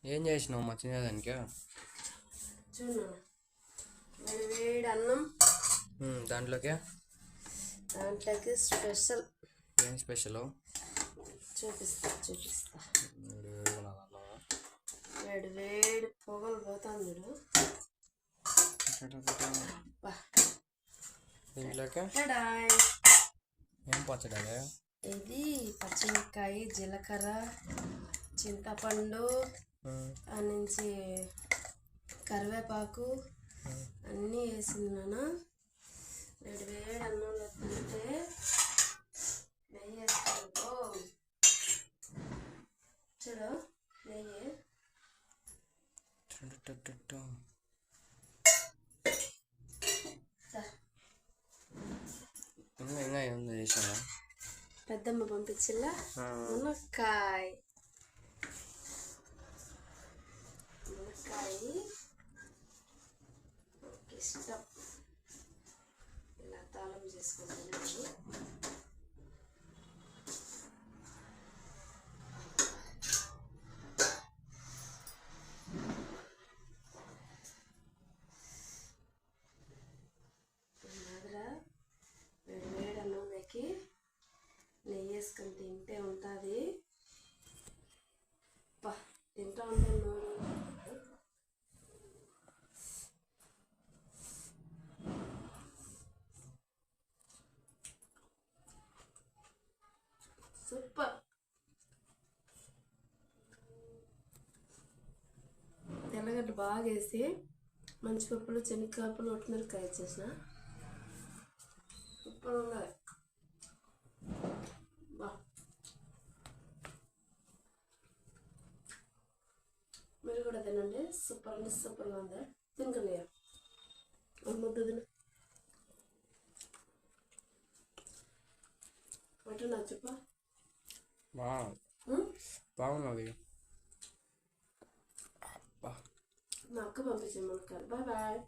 ఏం చేసినావు మా తినేదానికి? చూడు వేడి అన్నం దాంట్లోకి స్పెషల్. ఏం స్పెషల్? చూపిస్తా వేడి వేడి పొగలు పోతాను చూడు. దీంట్లోకి ఏం పచ్చడి? ఇది పచ్చిమిరకాయ, జీలకర్ర, చింతపండు నుంచి కరివేపాకు అన్నీ వేసింది నాన్న. వేడి వేడి అన్నంలో తింటే నెయ్యి వేసుకో. చూడు నెయ్యి ఇంకా ఏమన్నా చేసావా? పెద్దమ్మ పంపించిల్లా మునక్కాయ ఇష్టం. ఇలా తాళం చేసుకుంటున్నాను. వేడి వేడి అన్నంలోకి నెయ్యి వేసుకొని తింటే ఉంటుంది. తింటా ఉంటాను. సూపర్. తెల్లగడ్డ బాగా వేసి మంచి పప్పులు, శనగకాయలు, ఒట్టిమిరకాయ వేసేసిన సూపర్ ఉన్నాయి. మీరు కూడా తినండి. సూపర్గా ఉంది. తినకలే ముద్దు తిన అంటున్నా చెప్ప బాగున్నది. మా అక్క పంపించాను. Bye bye.